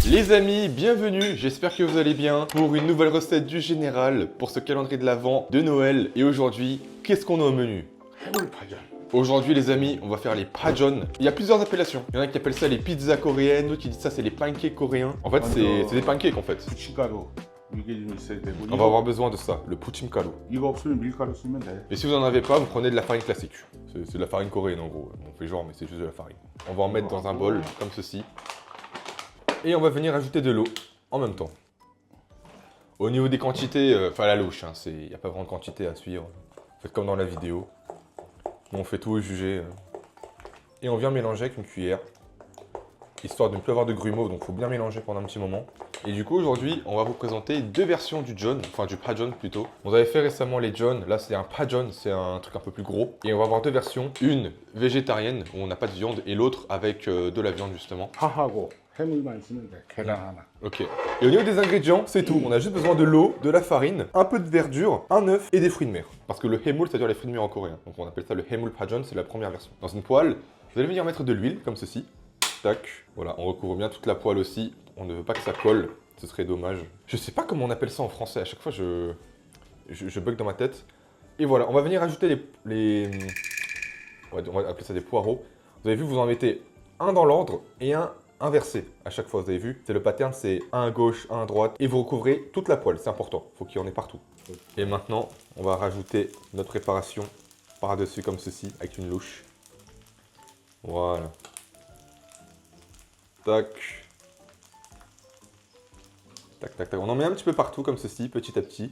Les amis, bienvenue, j'espère que vous allez bien pour une nouvelle recette du général pour ce calendrier de l'Avent de Noël. Et aujourd'hui, qu'est-ce qu'on a au menu? Aujourd'hui les amis, on va faire les pajon. Il y a plusieurs appellations. Il y en a qui appellent ça les pizzas coréennes, d'autres qui disent ça c'est les pancakes coréens. En fait c'est des pancakes en fait. On va avoir besoin de ça, le puchimgaru. Et si vous en avez pas, vous prenez de la farine classique. C'est de la farine coréenne en gros. On fait genre mais c'est juste de la farine. On va en mettre dans un bol comme ceci. Et on va venir ajouter de l'eau en même temps. Au niveau des quantités, enfin la louche, hein, il n'y a pas vraiment de quantité à suivre. Faites comme dans la vidéo. On fait tout au jugé. Et on vient mélanger avec une cuillère. Histoire de ne plus avoir de grumeaux, donc il faut bien mélanger pendant un petit moment. Et du coup aujourd'hui, on va vous présenter deux versions du John, enfin du pajon plutôt. On avait fait récemment les John, là c'est un pajon, c'est un truc un peu plus gros. Et on va avoir deux versions, une végétarienne où on n'a pas de viande et l'autre avec de la viande justement. Ok. Et au niveau des ingrédients, c'est tout. On a juste besoin de l'eau, de la farine, un peu de verdure, un œuf et des fruits de mer. Parce que le haemul, c'est-à-dire les fruits de mer en coréen. Donc on appelle ça le haemul pajon, c'est la première version. Dans une poêle, vous allez venir mettre de l'huile comme ceci. Tac. Voilà, on recouvre bien toute la poêle aussi. On ne veut pas que ça colle, ce serait dommage. Je sais pas comment on appelle ça en français. À chaque fois, je bug dans ma tête. Et voilà, on va venir ajouter on va appeler ça des poireaux. Vous avez vu, vous en mettez un dans l'ordre et un inversé à chaque fois, vous avez vu. C'est le pattern, c'est un à gauche, un à droite. Et vous recouvrez toute la poêle, c'est important. Il faut qu'il y en ait partout. Et maintenant, on va rajouter notre préparation par-dessus comme ceci, avec une louche. Voilà. Tac. Tac, tac, tac. On en met un petit peu partout comme ceci, petit à petit.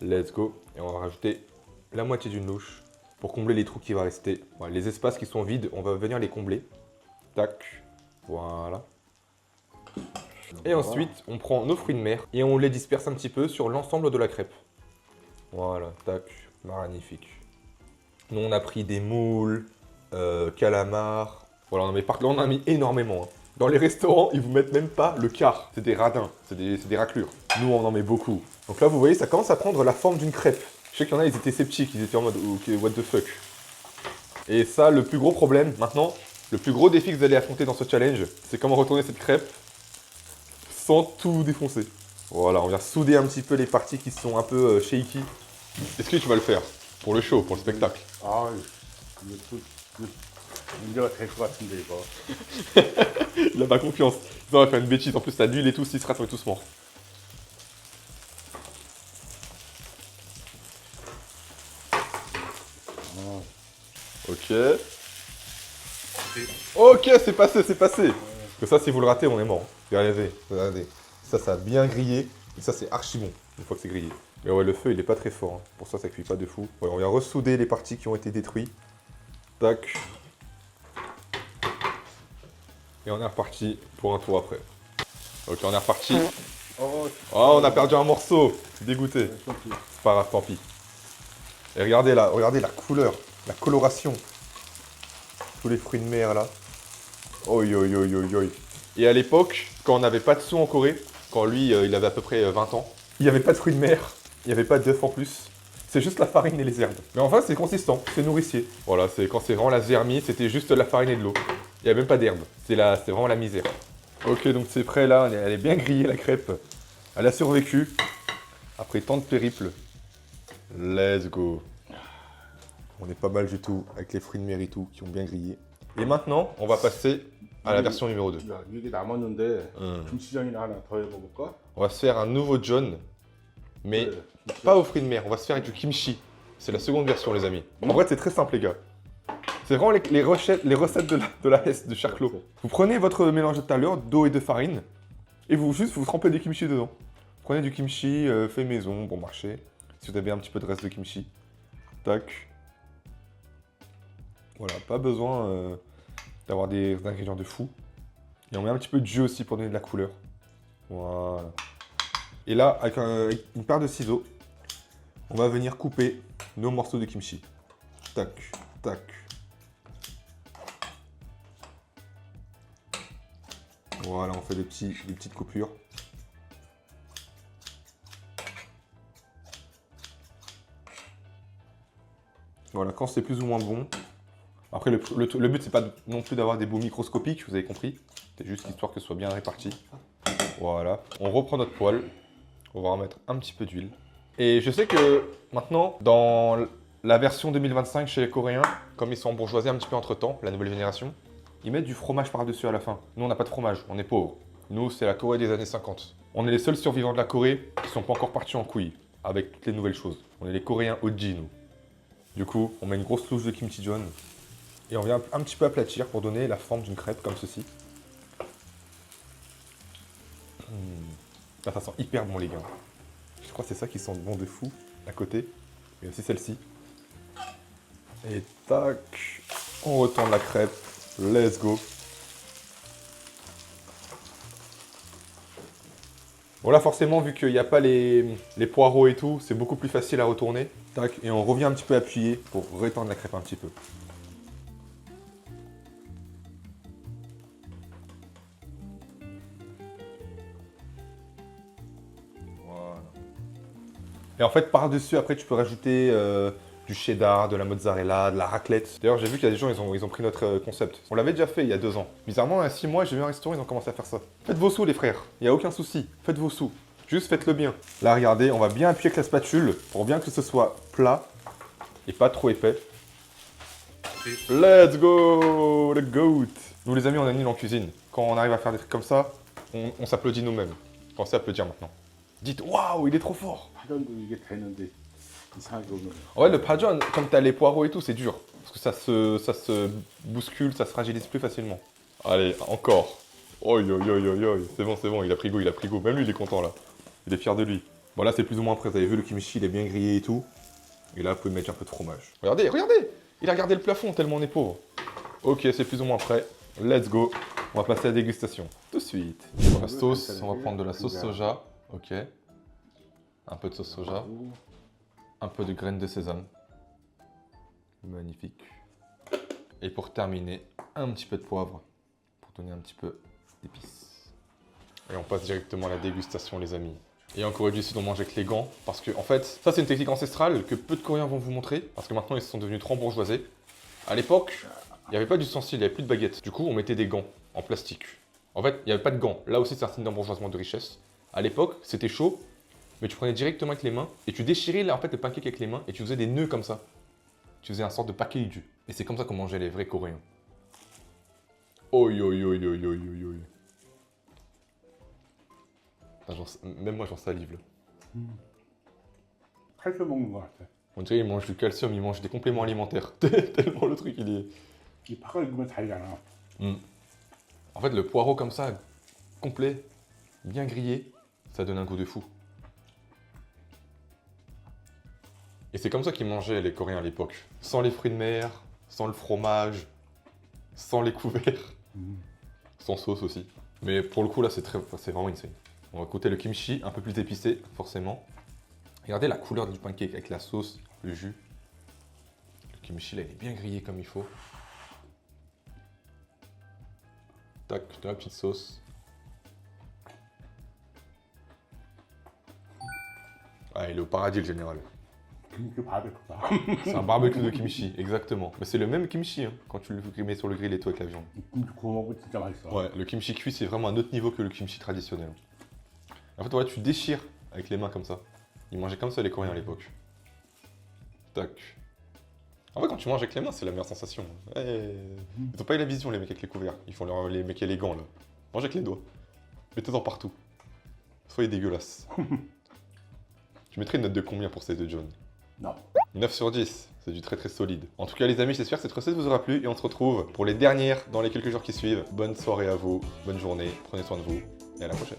Let's go. Et on va rajouter la moitié d'une louche pour combler les trous qui vont rester. Voilà, les espaces qui sont vides, on va venir les combler. Tac. Voilà. Et ensuite, on prend nos fruits de mer et on les disperse un petit peu sur l'ensemble de la crêpe. Voilà, tac. Magnifique. Nous, on a pris des moules, calamars. Voilà, on en a mis énormément. Hein. Dans les restaurants, ils vous mettent même pas le quart. C'est des radins, c'est des raclures. Nous, on en met beaucoup. Donc là, vous voyez, ça commence à prendre la forme d'une crêpe. Je sais qu'il y en a, ils étaient sceptiques, ils étaient en mode ok, what the fuck. Et ça, le plus gros problème, maintenant, le plus gros défi que vous allez affronter dans ce challenge, c'est comment retourner cette crêpe sans tout défoncer. Voilà, on vient souder un petit peu les parties qui sont un peu shaky. Est-ce que tu vas le faire? Pour le show, pour le spectacle? Ah, Il a pas confiance. On va faire une bêtise. En plus, t'as de l'huile et tout, s'il se rate, on est tous morts. Ok. Ok, c'est passé, c'est passé. Parce que ça, si vous le ratez, on est mort. Regardez, regardez. Ça a bien grillé. Et ça, c'est archi bon, une fois que c'est grillé. Mais ouais, le feu, il est pas très fort. Hein. Pour ça cuit pas de fou. Ouais, on vient ressouder les parties qui ont été détruites. Tac. Et on est reparti pour un tour après. Ok, on est reparti. Oh, on a perdu un morceau. Dégoûté. C'est pas grave, tant pis. Et regardez là, regardez la couleur, la coloration. Tous les fruits de mer là. Oi, oi, oi, oi, oi. Et à l'époque, quand on n'avait pas de sous en Corée, quand lui, il avait à peu près 20 ans, il n'y avait pas de fruits de mer, il n'y avait pas d'œufs en plus. C'est juste la farine et les herbes. Mais enfin, c'est consistant, c'est nourricier. Voilà, c'est quand c'est vraiment la zermie, c'était juste la farine et de l'eau. Il n'y a même pas d'herbe. C'est vraiment la misère. Ok, donc c'est prêt là, elle est bien grillée la crêpe. Elle a survécu. Après tant de périples. Let's go. On est pas mal du tout avec les fruits de mer et tout qui ont bien grillé. Et maintenant, on va passer à la version numéro 2. On va se faire un nouveau John, mais pas aux fruits de mer. On va se faire avec du kimchi. C'est la seconde version, les amis. En vrai, c'est très simple, les gars. C'est vraiment les recettes de la Hesse de Charclos. Vous prenez votre mélange de tout à l'heure, d'eau et de farine, et vous trempez des kimchi dedans. Prenez du kimchi fait maison, bon marché. Si vous avez un petit peu de reste de kimchi. Tac. Voilà, pas besoin d'avoir des ingrédients de fou. Et on met un petit peu de jus aussi pour donner de la couleur. Voilà. Et là, avec une paire de ciseaux, on va venir couper nos morceaux de kimchi. Tac, tac. Voilà, on fait des petites coupures. Voilà, quand c'est plus ou moins bon. Après, le but, c'est pas non plus d'avoir des bouts microscopiques, vous avez compris. C'était juste histoire que ce soit bien réparti. Voilà. On reprend notre poêle. On va remettre un petit peu d'huile. Et je sais que maintenant, dans la version 2025 chez les Coréens, comme ils sont bourgeoisés un petit peu entre temps, la nouvelle génération, ils mettent du fromage par-dessus à la fin. Nous, on n'a pas de fromage, on est pauvres. Nous, c'est la Corée des années 50. On est les seuls survivants de la Corée qui sont pas encore partis en couille avec toutes les nouvelles choses. On est les Coréens OG, nous. Du coup, on met une grosse louche de kimchijeon et on vient un petit peu aplatir pour donner la forme d'une crêpe comme ceci. Là, ça sent hyper bon, les gars. Je crois que c'est ça qui sent bon de fou à côté. Et aussi celle-ci. Et tac, on retourne la crêpe. Let's go. Bon là forcément vu qu'il n'y a pas les poireaux et tout, c'est beaucoup plus facile à retourner. Tac, et on revient un petit peu appuyer pour rétendre la crêpe un petit peu. Voilà. Et en fait par-dessus après tu peux rajouter du cheddar, de la mozzarella, de la raclette. D'ailleurs, j'ai vu qu'il y a des gens, ils ont pris notre concept. On l'avait déjà fait il y a 2 ans. Bizarrement, il y a 6 mois, j'ai vu un restaurant, ils ont commencé à faire ça. Faites vos sous, les frères. Il n'y a aucun souci. Faites vos sous. Juste faites-le bien. Là, regardez, on va bien appuyer avec la spatule pour bien que ce soit plat et pas trop épais. Let's go, le goat. Nous, les amis, on est nuls en cuisine. Quand on arrive à faire des trucs comme ça, on s'applaudit nous-mêmes. Pensez à applaudir maintenant. Dites, waouh, il est trop fort. 파전도 이게 되는데 이상하게 오면 En vrai, le pajon, comme t'as les poireaux et tout, c'est dur. Parce que ça se bouscule, ça se fragilise plus facilement. Allez, encore. Oi, oi, oi, oi, oi. C'est bon, il a pris goût, il a pris goût. Même lui, il est content, là. Il est fier de lui. Bon, là, c'est plus ou moins prêt. Vous avez vu, le kimchi, il est bien grillé et tout. Et là, vous pouvez mettre un peu de fromage. Regardez, regardez. Il a regardé le plafond, tellement on est pauvre. Ok, c'est plus ou moins prêt. Let's go. On va passer à la dégustation. Tout de suite. Pour la sauce, on va prendre de la sauce soja. Ok. Un peu de sauce soja. 하고 Un peu de graines de sésame. Magnifique. Et pour terminer, un petit peu de poivre. Pour donner un petit peu d'épices. Et on passe directement à la dégustation, les amis. Et en Corée du Sud, on mange avec les gants. Parce que, en fait, ça, c'est une technique ancestrale que peu de Coréens vont vous montrer. Parce que maintenant, ils se sont devenus trop bourgeoisés. À l'époque, il n'y avait pas d'ustensiles, il n'y avait plus de baguettes. Du coup, on mettait des gants en plastique. En fait, il n'y avait pas de gants. Là aussi, c'est un signe d'embourgeoisement de richesse. À l'époque, c'était chaud. Mais tu prenais directement avec les mains et tu déchirais là, en fait, le pancake avec les mains et tu faisais des nœuds comme ça. Tu faisais un sorte de package. Et c'est comme ça qu'on mangeait les vrais Coréens. Oi, oi, oi, oi, oi, oi, oi. Putain, même moi, j'en salive là. 칼슘 먹는 것 같아. On dirait qu'ils mangent du calcium, ils mangent des compléments alimentaires. Tellement le truc, il est... 이 파가 익으면 달잖아. En fait, le poireau comme ça, complet, bien grillé, ça donne un goût de fou. Et c'est comme ça qu'ils mangeaient les Coréens à l'époque. Sans les fruits de mer, sans le fromage, sans les couverts, sans sauce aussi. Mais pour le coup là c'est vraiment insane. On va goûter le kimchi, un peu plus épicé forcément. Regardez la couleur du pancake avec la sauce, le jus. Le kimchi là il est bien grillé comme il faut. Tac, de la petite sauce. Ah, il est au paradis le général. 김치 바베큐다. C'est un barbecue de kimchi, exactement. Mais c'est le même kimchi hein, quand tu le mets sur le grill et tout avec la viande. 김치 구워 먹으면 진짜 맛있어. Ouais, le kimchi cuit c'est vraiment un autre niveau que le kimchi traditionnel. En fait, voilà, tu déchires avec les mains comme ça. Ils mangeaient comme ça les Coréens à l'époque. Tac. En fait, quand tu manges avec les mains, c'est la meilleure sensation. Hey. Ils ont pas eu la vision, les mecs avec les couverts. Ils font les mecs élégants là. Mange avec les doigts. Mettez-en partout. Soyez dégueulasse. Tu mettrais une note de combien pour ces deux John? Non. 9 sur 10, c'est du très très solide. En tout cas les amis, j'espère que cette recette vous aura plu et on se retrouve pour les dernières dans les quelques jours qui suivent. Bonne soirée à vous, bonne journée, prenez soin de vous et à la prochaine.